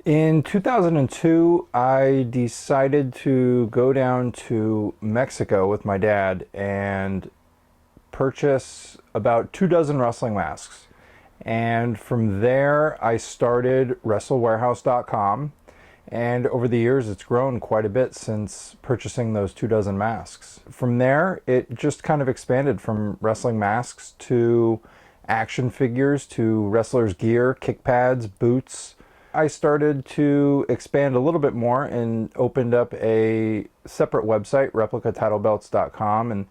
In 2002, I decided to go down to Mexico with my dad and purchase about 24 wrestling masks. And from there, I started WrestleWarehouse.com. And over the years, it's grown quite a bit since purchasing those 24 masks. From there, it just kind of expanded from wrestling masks to action figures to wrestlers' gear, kick pads, boots. I started to expand a little bit more and opened up a separate website, ReplicaTitleBelts.com, and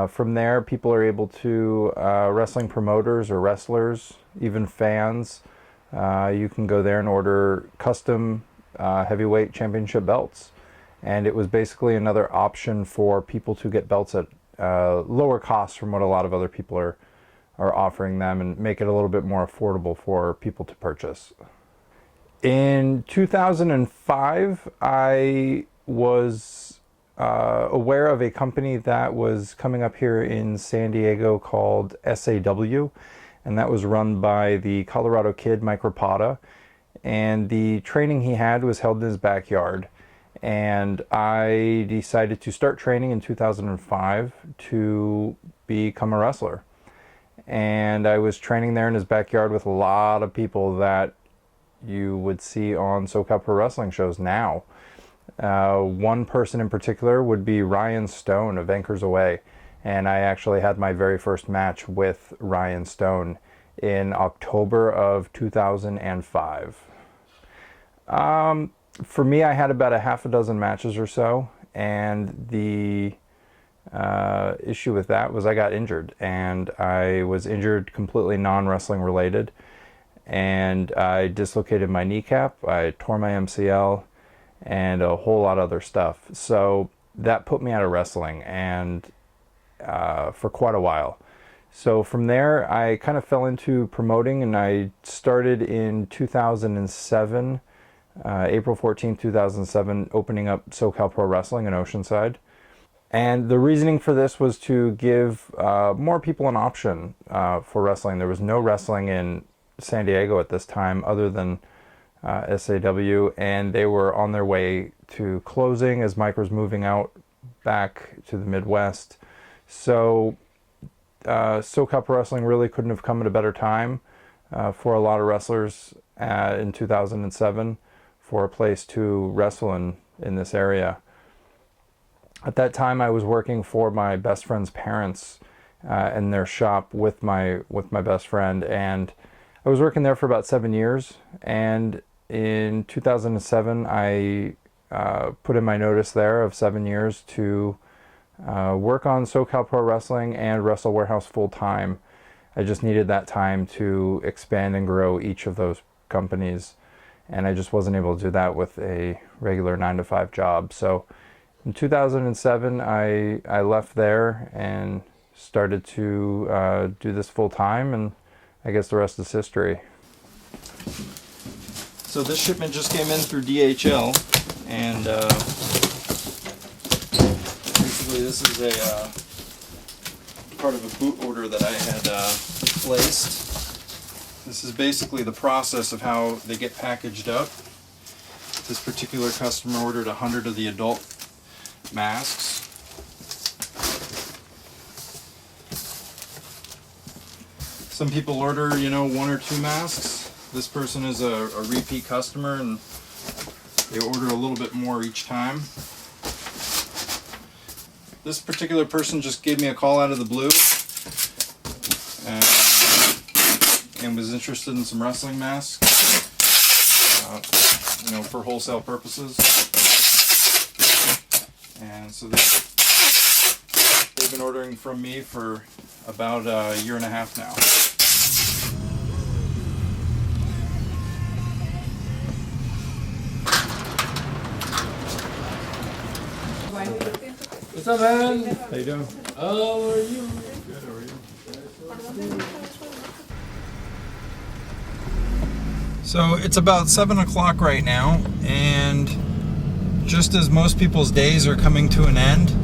from there people are able to, wrestling promoters or wrestlers, even fans, you can go there and order custom heavyweight championship belts. And it was basically another option for people to get belts at lower costs from what a lot of other people are offering them, and make it a little bit more affordable for people to purchase. In 2005, I was aware of a company that was coming up here in San Diego called SAW, and that was run by the Colorado Kid, Mike Rapada, and the training he had was held in his backyard. And I decided to start training in 2005 to become a wrestler. And I was training there in his backyard with a lot of people that you would see on SoCal Pro Wrestling shows now. One person in particular would be Ryan Stone of Anchors Away, and I actually had my very first match with Ryan Stone in October of 2005. For me, I had about a half a dozen matches or so, and the issue with that was I got injured, and I was injured completely non-wrestling related. And I dislocated my kneecap, I tore my MCL, and a whole lot of other stuff. So that put me out of wrestling, and for quite a while. So from there, I kind of fell into promoting, and I started in 2007, April 14th, 2007, opening up SoCal Pro Wrestling in Oceanside. And the reasoning for this was to give more people an option for wrestling. There was no wrestling in San Diego at this time other than SAW, and they were on their way to closing as Mike was moving out back to the Midwest. So SoCal Pro Wrestling really couldn't have come at a better time for a lot of wrestlers in 2007 for a place to wrestle in this area. At that time, I was working for my best friend's parents in their shop with my best friend, and I was working there for about 7 years. And in 2007, I put in my notice there of 7 years to work on SoCal Pro Wrestling and Wrestle Warehouse full time. I just needed that time to expand and grow each of those companies, and I just wasn't able to do that with a regular 9-to-5 job. So in 2007, I left there and started to do this full time, and I guess the rest is history. So this shipment just came in through DHL, and basically this is a part of a boot order that I had placed. This is basically the process of how they get packaged up. This particular customer ordered 100 of the adult masks. Some people order, 1 or 2 masks. This person is a repeat customer, and they order a little bit more each time. This particular person just gave me a call out of the blue and was interested in some wrestling masks, for wholesale purposes. And so they've been ordering from me for about a year and a half now. What's up, man? How you doing? How are you? Good, how are you? So it's about 7 o'clock right now, and just as most people's days are coming to an end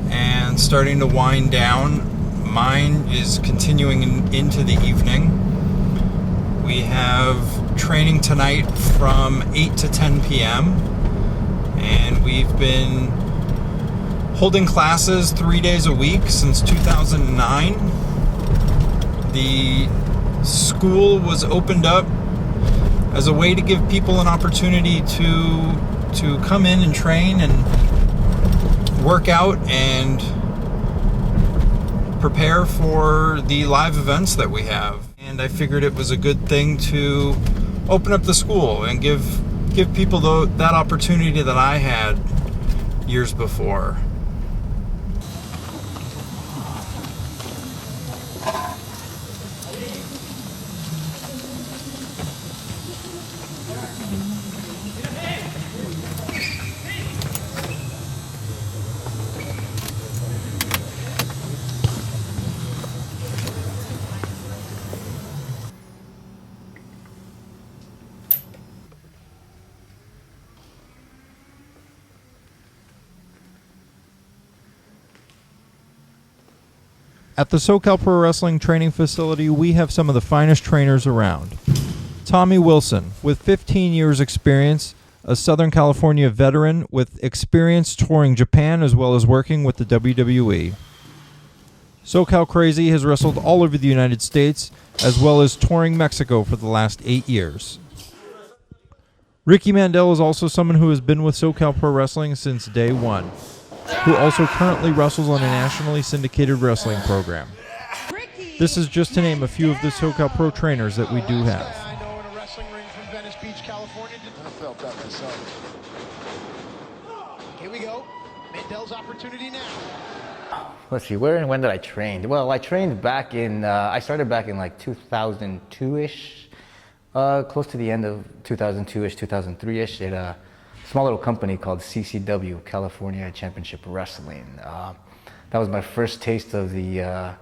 and starting to wind down, mine is continuing into the evening. We have training tonight from 8 to 10 p.m. and we've been holding classes 3 days a week since 2009. The school was opened up as a way to give people an opportunity to come in and train and work out and prepare for the live events that we have. And I figured it was a good thing to open up the school and give people that opportunity that I had years before. At the SoCal Pro Wrestling Training Facility, we have some of the finest trainers around. Tommy Wilson, with 15 years experience, a Southern California veteran with experience touring Japan as well as working with the WWE. SoCal Crazy has wrestled all over the United States as well as touring Mexico for the last 8 years. Ricky Mandel is also someone who has been with SoCal Pro Wrestling since day one, who also currently wrestles on a nationally syndicated wrestling program. This is just to name a few of the SoCal Pro trainers that we do have. I know in a wrestling ring from Venice Beach, California. I felt that myself. Here we go. Mandel's opportunity now. Let's see, where and when did I train? Well, I trained back in, I started back in like 2002-ish, close to the end of 2002-ish, 2003-ish at a small little company called CCW, California Championship Wrestling. That was my first taste of the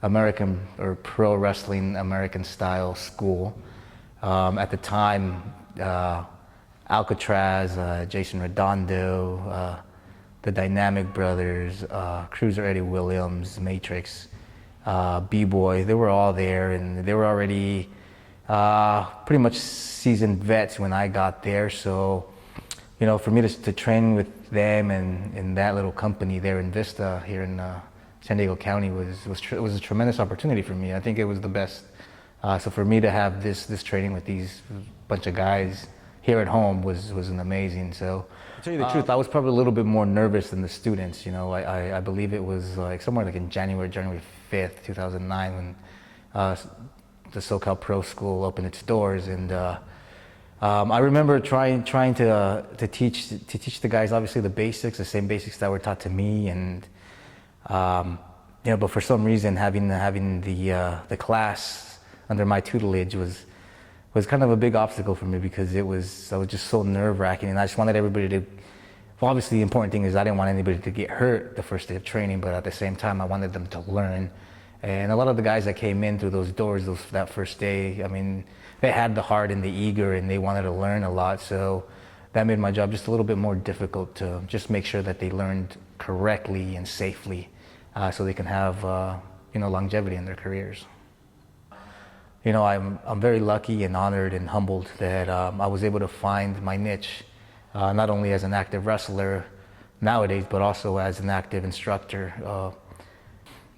American or pro wrestling American style school. At the time, Alcatraz, Jason Redondo, the Dynamic Brothers, Cruiser Eddie Williams, Matrix, B-Boy, they were all there, and they were already pretty much seasoned vets when I got there. So, you know, for me to train with them and in that little company there in Vista here in San Diego County was a tremendous opportunity for me. I think it was the best. So for me to have this training with these bunch of guys here at home was an amazing. So to tell you the truth, I was probably a little bit more nervous than the students. You know, I believe it was like somewhere like in January 5th, 2009 when the SoCal Pro School opened its doors, and I remember trying to teach the guys obviously the basics, the same basics that were taught to me, and you know, but for some reason having the class under my tutelage was kind of a big obstacle for me, because I was just so nerve-wracking, and I just wanted everybody to. Well, obviously the important thing is I didn't want anybody to get hurt the first day of training, but at the same time I wanted them to learn. And a lot of the guys that came in through those doors that first day, I mean, they had the heart and the eager, and they wanted to learn a lot. So that made my job just a little bit more difficult to just make sure that they learned correctly and safely, so they can have you know, longevity in their careers. You know, I'm very lucky and honored and humbled that I was able to find my niche, not only as an active wrestler nowadays, but also as an active instructor.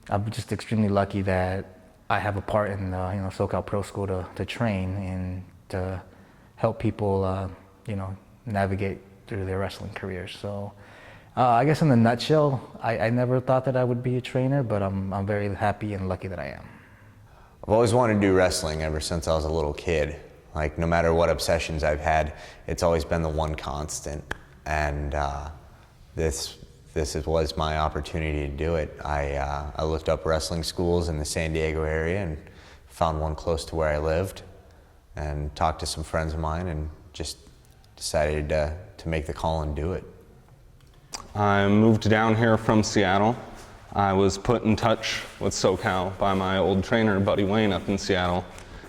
I'm just extremely lucky that I have a part in you know, SoCal Pro School to train and to help people you know, navigate through their wrestling careers. So I guess in a nutshell, I never thought that I would be a trainer, but I'm very happy and lucky that I am. I've always wanted to do wrestling ever since I was a little kid. Like, no matter what obsessions I've had, it's always been the one constant. And this was my opportunity to do it. I looked up wrestling schools in the San Diego area and found one close to where I lived, and talked to some friends of mine and just decided to make the call and do it. I moved down here from Seattle. I was put in touch with SoCal by my old trainer, Buddy Wayne, up in Seattle.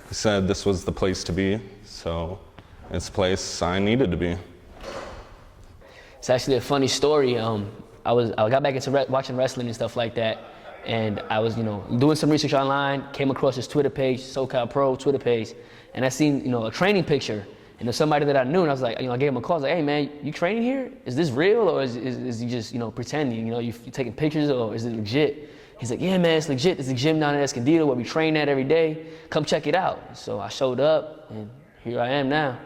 He said this was the place to be, so it's the place I needed to be. It's actually a funny story. I got back into watching wrestling and stuff like that, And I was, doing some research online, came across this Twitter page, SoCal Pro Twitter page, and I seen, a training picture, and there's somebody that I knew, and I was like, I gave him a call. I was like, hey man, you training here? Is this real, or is he just, pretending? You taking pictures, or is it legit? He's like, yeah man, it's legit. There's a gym down in Escondido where we train at every day. Come check it out. So I showed up, and here I am now.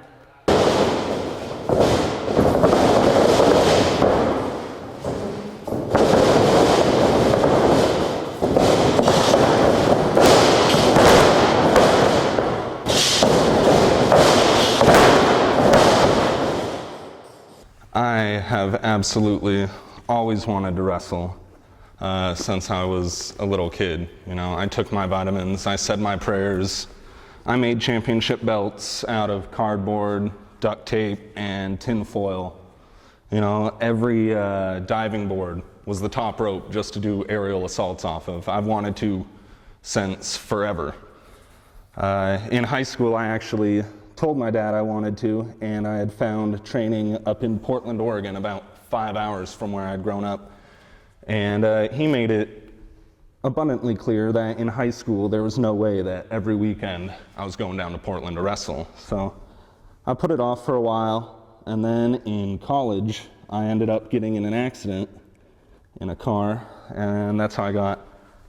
I have absolutely always wanted to wrestle since I was a little kid. I took my vitamins, I said my prayers, I made championship belts out of cardboard, duct tape, and tin foil. Every diving board was the top rope just to do aerial assaults off of. I've wanted to since forever. In high school, I actually told my dad I wanted to, and I had found training up in Portland, Oregon, about 5 hours from where I'd grown up. And he made it abundantly clear that in high school there was no way that every weekend I was going down to Portland to wrestle. So I put it off for a while, and then in college I ended up getting in an accident in a car, and that's how I got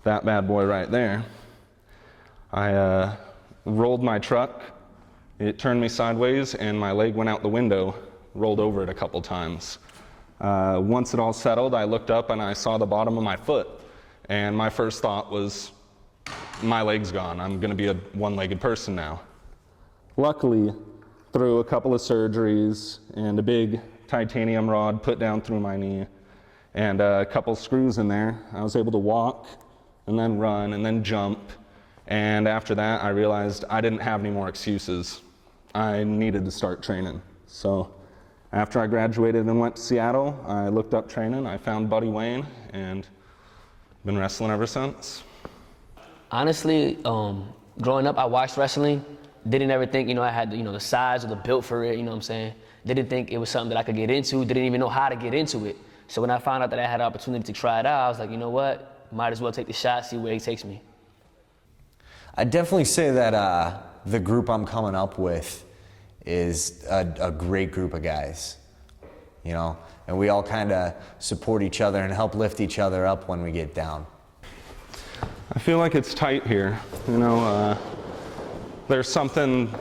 that bad boy right there. I rolled my truck. It turned me sideways and my leg went out the window, rolled over it a couple times. Once it all settled, I looked up and I saw the bottom of my foot. And my first thought was, my leg's gone. I'm gonna be a one-legged person now. Luckily, through a couple of surgeries and a big titanium rod put down through my knee and a couple screws in there, I was able to walk and then run and then jump. And after that, I realized I didn't have any more excuses. I needed to start training. So after I graduated and went to Seattle, I looked up training, I found Buddy Wayne, and been wrestling ever since. Honestly, growing up, I watched wrestling. Didn't ever think, I had, the size or the build for it, Didn't think it was something that I could get into, didn't even know how to get into it. So when I found out that I had an opportunity to try it out, I was like, you know what? Might as well take the shot, see where he takes me. I'd definitely say that the group I'm coming up with is a great group of guys, and we all kind of support each other and help lift each other up when we get down. I feel like it's tight here. There's something,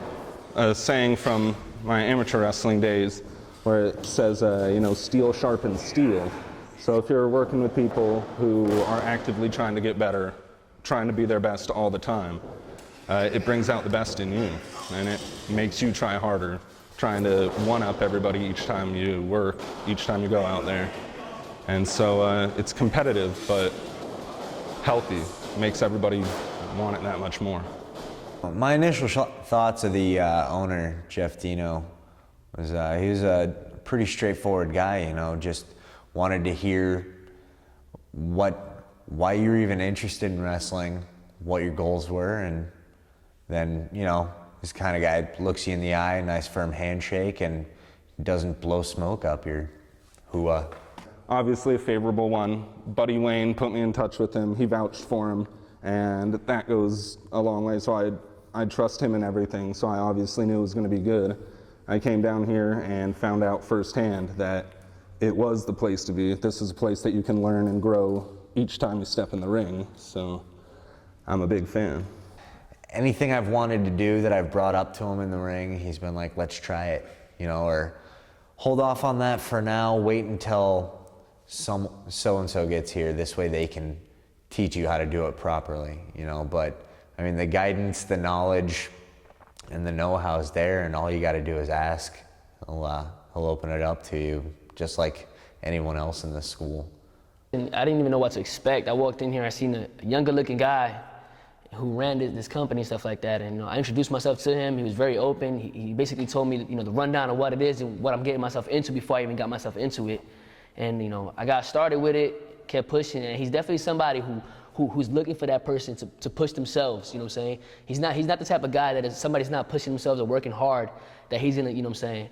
a saying from my amateur wrestling days where it says, steel sharpens steel. So if you're working with people who are actively trying to get better, trying to be their best all the time, it brings out the best in you, and it makes you try harder, trying to one-up everybody each time you work, each time you go out there. And so it's competitive, but healthy. Makes everybody want it that much more. My initial thoughts of the owner, Jeff Dino, was he was a pretty straightforward guy, just wanted to hear why you were even interested in wrestling, what your goals were, and then, this kind of guy looks you in the eye, nice firm handshake, and doesn't blow smoke up your hoo-ah. Obviously a favorable one. Buddy Wayne put me in touch with him, he vouched for him, and that goes a long way, so I trust him in everything, so I obviously knew it was going to be good. I came down here and found out firsthand that it was the place to be. This is a place that you can learn and grow each time you step in the ring, so I'm a big fan. Anything I've wanted to do that I've brought up to him in the ring, he's been like, let's try it, or hold off on that for now, wait until so-and-so gets here, this way they can teach you how to do it properly, but I mean, the guidance, the knowledge, and the know-how is there, and all you got to do is ask. He'll open it up to you, just like anyone else in the school. And I didn't even know what to expect. I walked in here, I seen a younger-looking guy who ran this company and stuff like that, and I introduced myself to him. He was very open. He basically told me, the rundown of what it is and what I'm getting myself into before I even got myself into it. And I got started with it, kept pushing, and he's definitely somebody who's looking for that person to push themselves, He's not the type of guy that if somebody's not pushing themselves or working hard, that he's gonna,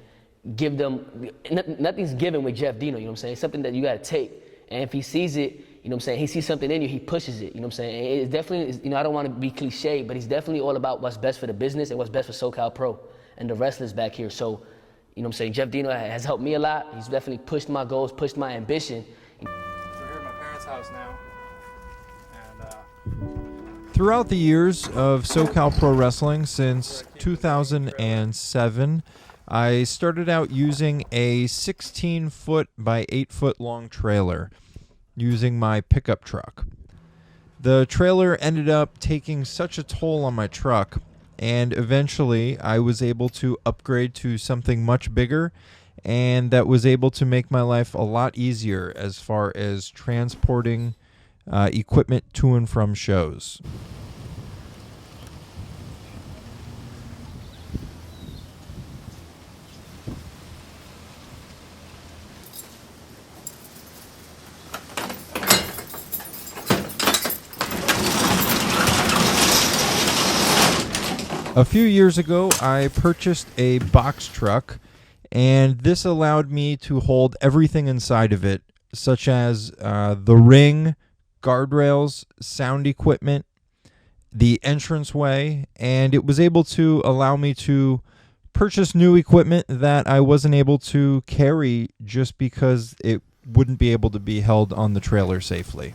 give them, nothing's given with Jeff Dino, It's something that you gotta take. And if he sees it, You know what I'm saying? He sees something in you, he pushes it. You know what I'm saying? It's definitely, you know, I don't want to be cliche, but he's definitely all about what's best for the business and what's best for SoCal Pro and the wrestlers back here. So, you know what I'm saying? Jeff Dino has helped me a lot. He's definitely pushed my goals, pushed my ambition. We're here at my parents' house now. And Throughout the years of SoCal Pro Wrestling since 2007, I started out using a 16-foot by 8-foot long trailer using my pickup truck. The trailer ended up taking such a toll on my truck, and eventually I was able to upgrade to something much bigger, and that was able to make my life a lot easier as far as transporting equipment to and from shows. A few years ago, I purchased a box truck, and this allowed me to hold everything inside of it, such as the ring, guardrails, sound equipment, the entranceway, and it was able to allow me to purchase new equipment that I wasn't able to carry just because it wouldn't be able to be held on the trailer safely.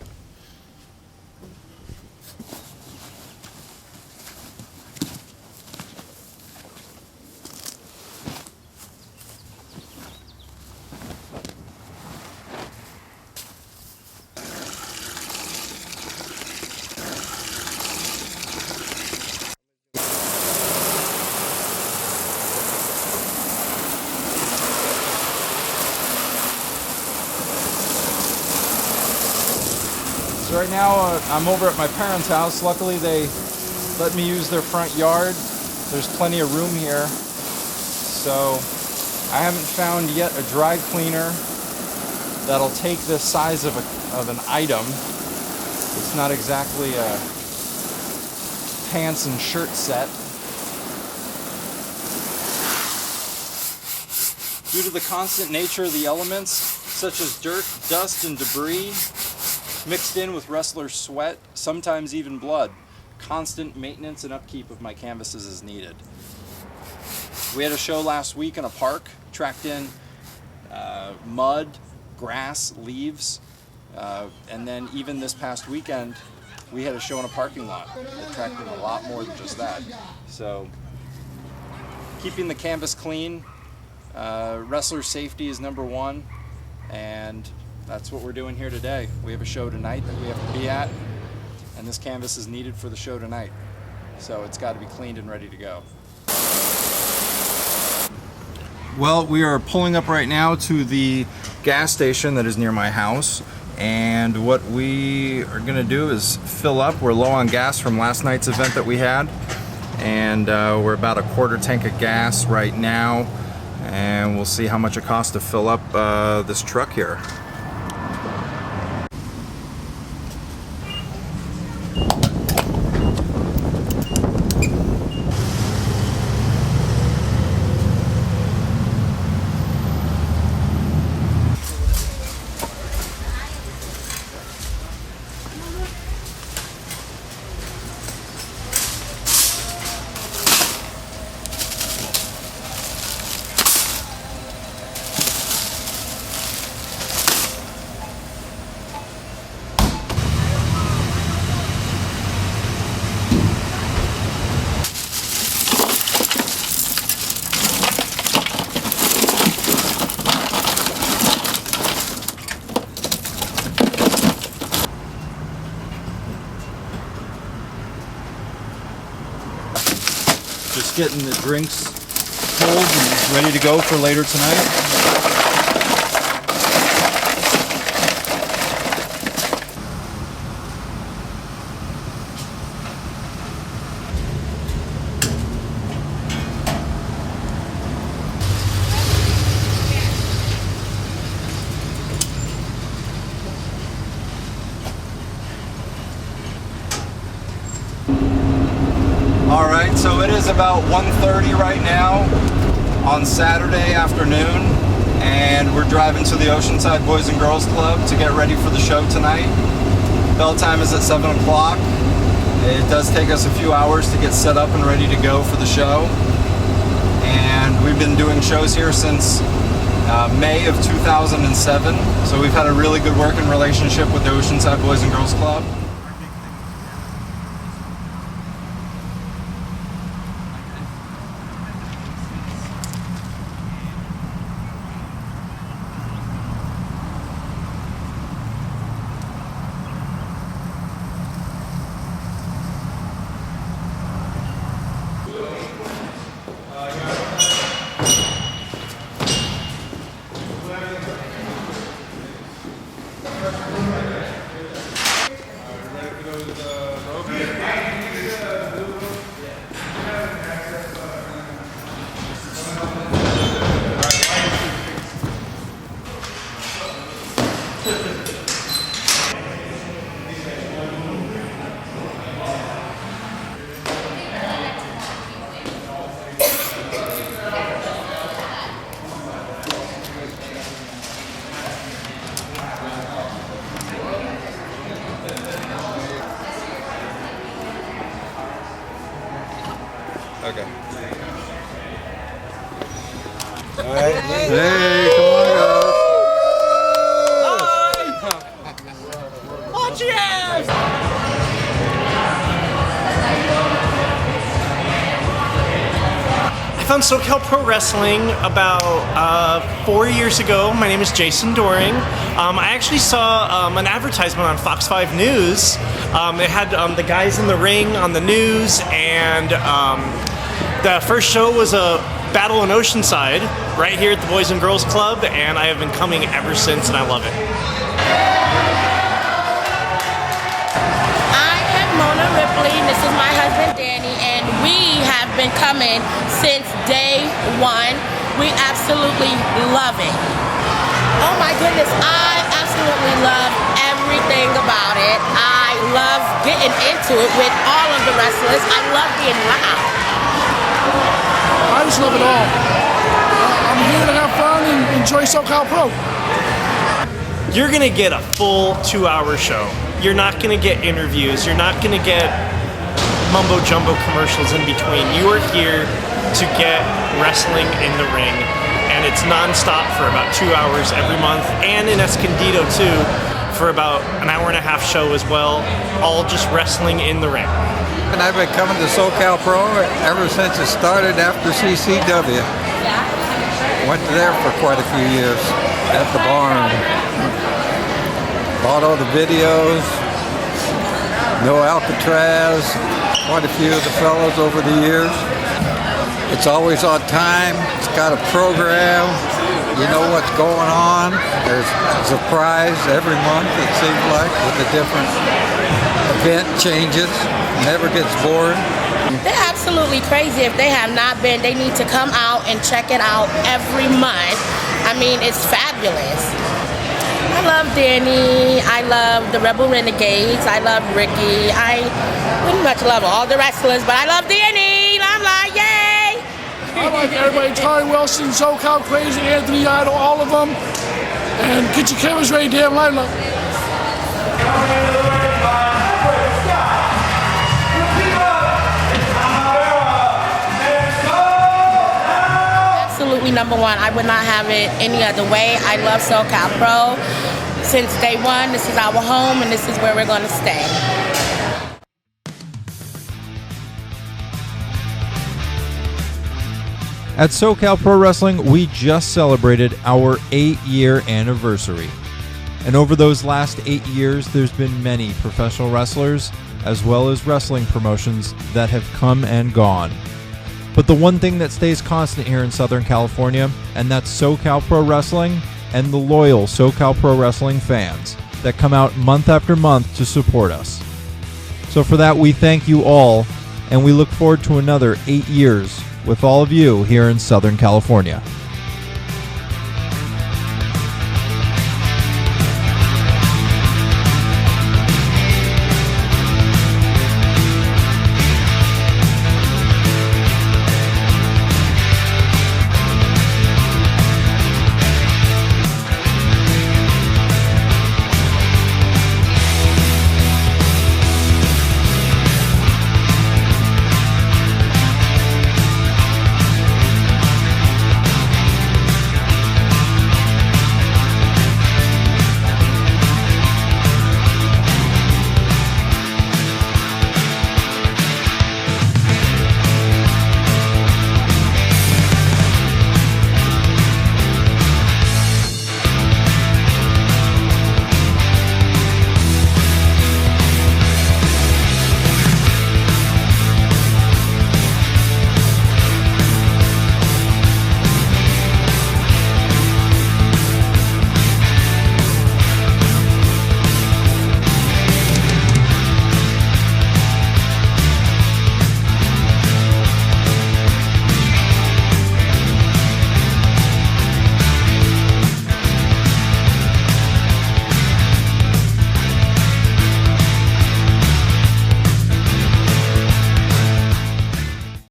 so right now I'm over at my parents' house. Luckily they let me use their front yard. There's plenty of room here. So I haven't found yet a dry cleaner that'll take this size of an item. It's not exactly a pants and shirt set. Due to the constant nature of the elements, such as dirt, dust, and debris, mixed in with wrestler sweat, sometimes even blood, constant maintenance and upkeep of my canvases is needed. We had a show last week in a park, tracked in mud, grass, leaves, and then even this past weekend, we had a show in a parking lot that tracked in a lot more than just that. So, keeping the canvas clean, wrestler safety is number one, and that's what we're doing here today. We have a show tonight that we have to be at, and this canvas is needed for the show tonight. So it's got to be cleaned and ready to go. Well, we are pulling up right now to the gas station that is near my house, and what we are going to do is fill up. We're low on gas from last night's event that we had, and we're about a quarter tank of gas right now, and we'll see how much it costs to fill up this truck here. Just getting the drinks pulled and ready to go for later tonight. All right, so it is about 1:30 right now on Saturday afternoon, and we're driving to the Oceanside Boys and Girls Club to get ready for the show tonight. Bell time is at 7 o'clock. It does take us a few hours to get set up and ready to go for the show. And we've been doing shows here since May of 2007. So we've had a really good working relationship with the Oceanside Boys and Girls Club. Okay. All right. Hey, come on, guys. I found SoCal Pro Wrestling about 4 years ago. My name is Jason Doring. I actually saw an advertisement on Fox 5 News. It had the guys in the ring on the news, and the first show was a battle in Oceanside, right here at the Boys and Girls Club, and I have been coming ever since, and I love it. I am Mona Ripley, this is my husband Danny, and we have been coming since day one. We absolutely love it. Oh my goodness, I absolutely love everything about it. I love getting into it with all of the wrestlers. I love being loud. I just love it all. I'm here to have fun and enjoy SoCal Pro. You're gonna get a full 2-hour show. You're not gonna get interviews. You're not gonna get mumbo jumbo commercials in between. You are here to get wrestling in the ring, and it's non-stop for about 2 hours every month, and in Escondido too for about an hour and a half show as well, all just wrestling in the ring. And I've been coming to SoCal Pro ever since it started after CCW. Went there for quite a few years at the barn. Bought all the videos, no Alcatraz, quite a few of the fellows over the years. It's always on time, it's got a program, you know what's going on. There's a surprise every month, it seems like, with a different event changes. Never gets bored. They're absolutely crazy. If they have not been, they need to come out and check it out every month. I mean, it's fabulous. I love Danny. I love the Rebel Renegades. I love Ricky. I pretty much love all the wrestlers, but I love Danny. I'm like, yay! I like everybody. Ty Wilson, SoCal Crazy, Anthony Idol, all of them. And get your cameras ready, Dan Lila. Absolutely number one. I would not have it any other way. I love SoCal Pro. Since day one, this is our home and this is where we're going to stay. At SoCal Pro Wrestling, we just celebrated our 8-year anniversary. And over those last 8 years, there's been many professional wrestlers, as well as wrestling promotions that have come and gone. But the one thing that stays constant here in Southern California, and that's SoCal Pro Wrestling and the loyal SoCal Pro Wrestling fans that come out month after month to support us. So for that, we thank you all, and we look forward to another 8 years with all of you here in Southern California.